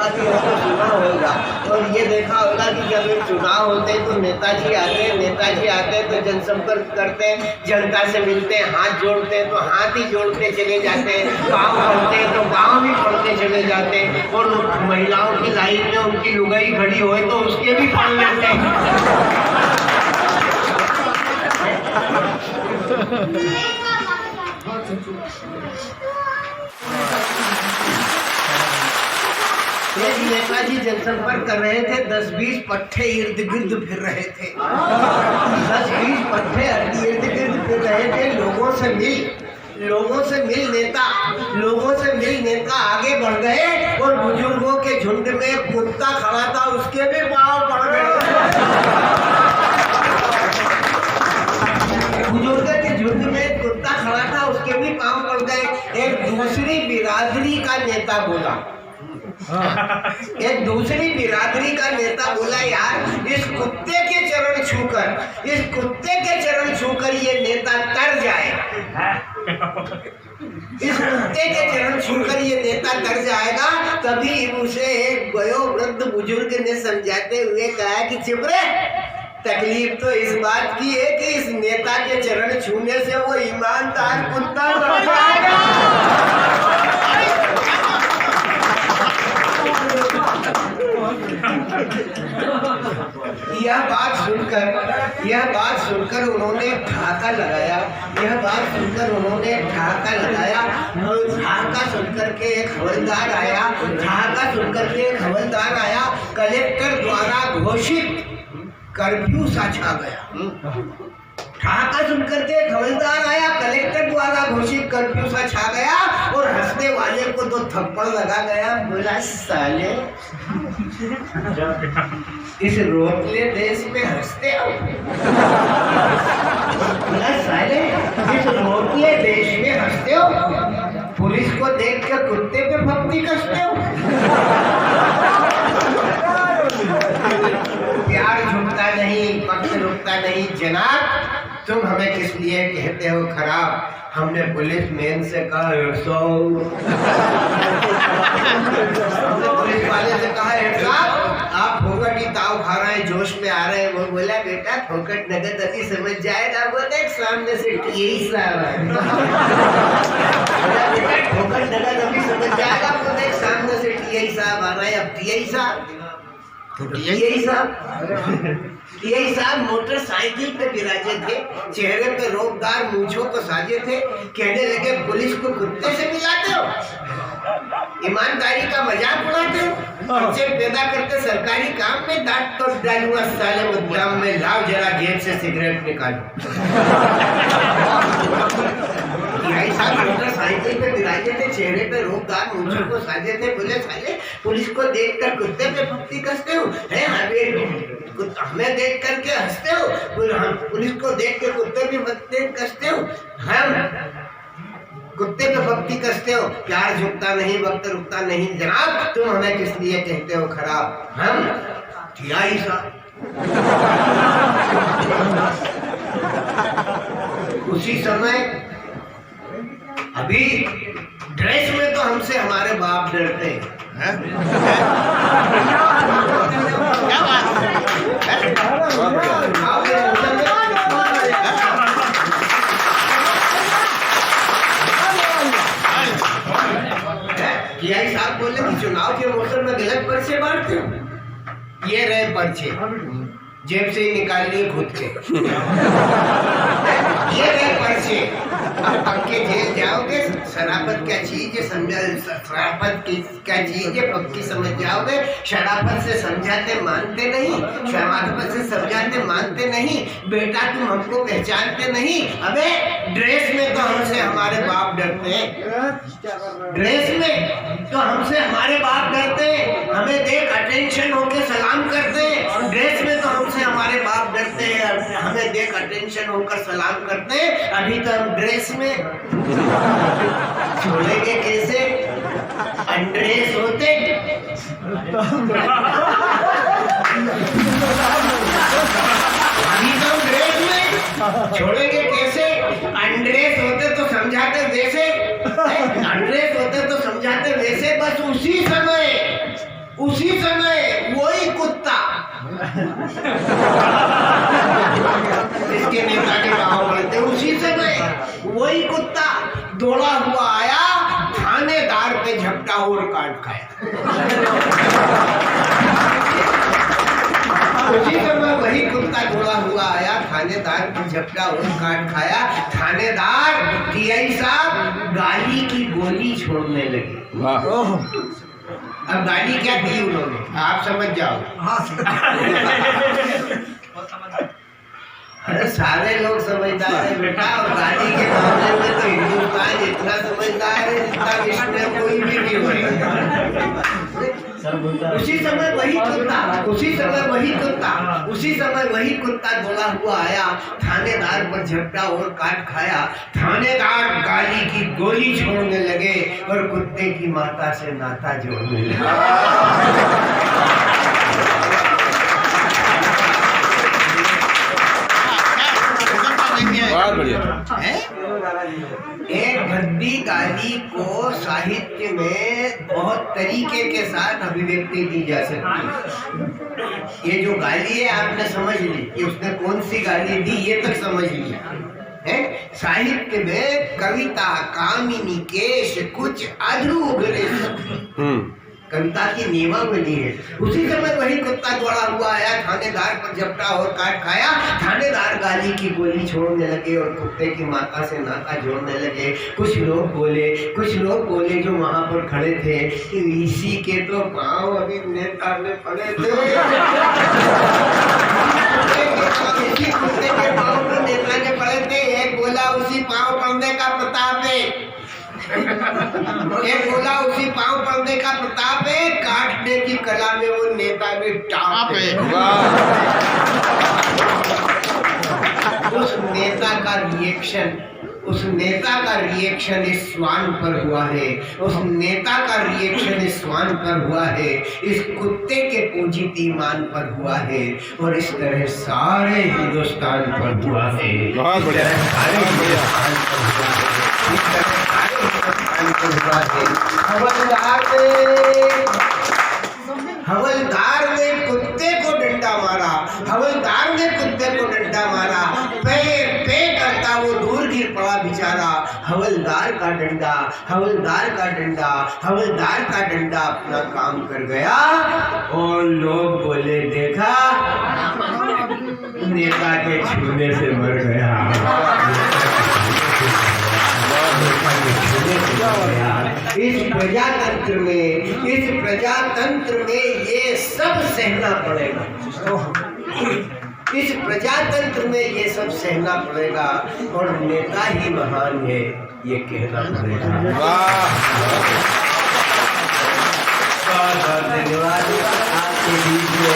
देखा भी हो तो सुना होगा। और ये देखा होगा कि जब एक चुनाव होते हैं तो नेताजी आते हैं तो जनसंपर्क करते हैं, जनता से मिलते हैं, हाथ जोड़ते हैं तो हाथ ही जोड़ते चले जाते हैं, पाँव पड़ते हैं तो पाँव भी पड़ते चले जाते हैं, और महिलाओं की लाइन में उनकी लुगाई खड़ी होए तो उसके भी पड़ लेते हैं। नेताजी जनसंपर्क कर रहे थे, 10-20 पट्टे इर्द गिर्द फिर रहे थे, 10-20 पट्टे इर्द गिर्द फिर रहे थे। लोगों से मिल नेता आगे बढ़ गए, और बुजुर्गों के झुंड में कुत्ता खड़ा था, उसके भी पाँव पड़ गए। बुजुर्गों के झुंड में कुत्ता खड़ा था, उसके भी पाँव पड़ गए। एक दूसरी बिरादरी का नेता बोला, यार इस कुत्ते के चरण छूकर ये नेता तर जाए, जाएगा। तभी उसे एक वयोवृद्ध बुजुर्ग ने समझाते हुए कहा कि चुप रे, तकलीफ तो इस बात की है कि इस नेता के चरण छूने से वो ईमानदार कुत्ता बन जाएगा। यह बात सुनकर उन्होंने ठहाका लगाया। ठहाका सुनकर के एक हवलदार आया। कलेक्टर द्वारा घोषित कर्फ्यू सा छा गया। ठहाका सुनकर के एक हवलदार आया, कलेक्टर द्वारा घोषित कर्फ्यू सा छा गया, और हंसने वाले को तो थप्पड़ लगा गया। बोला, साले इस रोटले देश में हंसते हो। पुलिस को देख कर कुत्ते पे भक्ति कसते हो। प्यार झुकता नहीं, वक्त रुकता नहीं। जनाब, तुम हमें किस लिए कहते हो खराब? हमने पुलिस मैन से कहा 100। पुलिस वाले से कहा, हेड साहब आप फोकट ही ताव खा रहे हैं, जोश में आ रहे हैं। वो बोला, बेटा फोकट नगद अभी समझ जाएगा। वो देख सामने से यही साहब है। बेटा फोकट नगद अभी समझ जाएगा। वो देख सामने से यही साहब आ रहा है। अब यही साहब मोटरसाइकिल पे विराजे थे, चेहरे पे रोबदार मूंछों को साजे थे। कहने लगे, पुलिस को कुत्ते से मिलाते हो, ईमानदारी का मजाक उड़ाते हो, बच्चे पैदा करते सरकारी काम में डांट तो डालूंगा साले मुद्दाम में। लाओ जरा जेब से सिगरेट निकालो। यही साहब मोटरसाइकिल पे विराजे थे, चेहरे पे रोबदार मूंछों को साजे थे। बोले, साले पुलिस को देखकर कुत्ते पे भक्ति कसते हो, हमें देख करके हंसते हो। हम पुलिस को देख के कुत्ते पे भक्ति कसते हो, हम कुत्ते पे भक्ति कसते हो। प्यार झुकता नहीं, वक्त रुकता नहीं। जनाब, तुम हमें किस लिए कहते हो खराब? हम यही साहब। उसी समय अभी ड्रेस में तो हमसे हमारे बाप डरते हैं। क्या बात है? साहब बोले कि चुनाव के मौसम में गलत पर्चे बांटते हो। ये रहे पर्चे, जेब से ही निकाल लिए खुद के। ये रहे पर्चे। अब पक्के जेल जाओगे, शराफत क्या चीज है समझा, शराफत क्या चीज है पक्की समझ जाओगे। शराफत से समझाते मानते नहीं, शराफत से समझाते मानते नहीं। बेटा तुम हमको पहचानते नहीं। अबे ड्रेस में तो हमसे हमारे बाप डरते हैं, ड्रेस में तो हमसे हमारे बाप डरते हैं। हमें देख अटेंशन होके सलाम करते हैं। ड्रेस में तो हमसे हमारे बाप डरते हैं, हमें देख अटेंशन होकर सलाम करते हैं। अभी तो हम ड्रेस में छोड़ेंगे कैसे? अनड्रेस होते अभी तो हम ड्रेस में छोड़ेंगे कैसे? अनड्रेस होते तो समझाते वैसे, अनड्रेस होते तो समझाते वैसे। बस उसी समय उसी समय वही कुत्ता इसके नेता के गाँव पड़ते, उसी समय वही कुत्ता दौड़ा हुआ आया, थानेदार पे झपटा और काट खाया। उसी समय वही कुत्ता दौड़ा हुआ आया, थानेदार पे झपटा और काट खाया। थानेदार टीआई साहब गाली की गोली छोड़ने लगे। अब गाली क्या दी उन्होंने, आप समझ जाओ। अरे सारे लोग समझदार है बेटा, और गाली के मामले में तो हिंदुस्तान इतना समझदार है जितना विश्व में कोई भी नहीं होगा। उसी समय वही कुत्ता, उसी समय वही कुत्ता, उसी समय वही कुत्ता दौड़ा हुआ आया, थानेदार पर झपटा और काट खाया। थानेदार गाली की गोली छोड़ने लगे और कुत्ते की माता से नाता जोड़ने लगे। बहुत बढ़िया है? एक भद्दी गाली को साहित्य में बहुत तरीके के साथ अभिव्यक्ति दी जा सकती है। ये जो गाली है आपने समझ ली कि उसने कौन सी गाली दी, ये तक समझ लिया है। साहित्य में कविता कामिनी केश कुछ अधरू उगले, कविता की नियमावली है। उसी समय वही कुत्ता दौड़ा हुआ आया, थानेदार पर झपटा और काट खाया। थानेदार गाली की गोली छोड़ने लगे और कुत्ते की माता से नाता जोड़ने लगे। कुछ लोग बोले जो वहां पर खड़े थे कि इसी के तो पांव अभी नेता में पड़े थे। इसी कुत्ते के पांव तो नेता ने पड़े थे। एक बोला उसी पांव पड़ने का प्रताप है, एक बोला उसी पांव पड़ने का प्रताप है, काटने की कला में वो नेता भी टाप है। उस नेता का रिएक्शन इस श्वान पर हुआ है, उस नेता का रिएक्शन इस श्वान पर हुआ है, इस कुत्ते के पूजित ईमान पर हुआ है, और इस तरह सारे हिंदुस्तान पर हुआ है। बहुत बढ़िया, हवलदार ने कुत्ते को डंडा मारा, हवलदार ने कुत्ते को डंडा मारा, पे करता वो दूर गिर पड़ा बेचारा। हवलदार का डंडा, हवलदार का डंडा, हवलदार का डंडा अपना काम कर गया। और लोग बोले देखा नेता के छूने से मर गया। इस प्रजातंत्र में ये सब सहना पड़ेगा, इस प्रजातंत्र में ये सब सहना पड़ेगा, और नेता ही महान है ये कहना पड़ेगा। बहुत धन्यवाद। आपके बीच में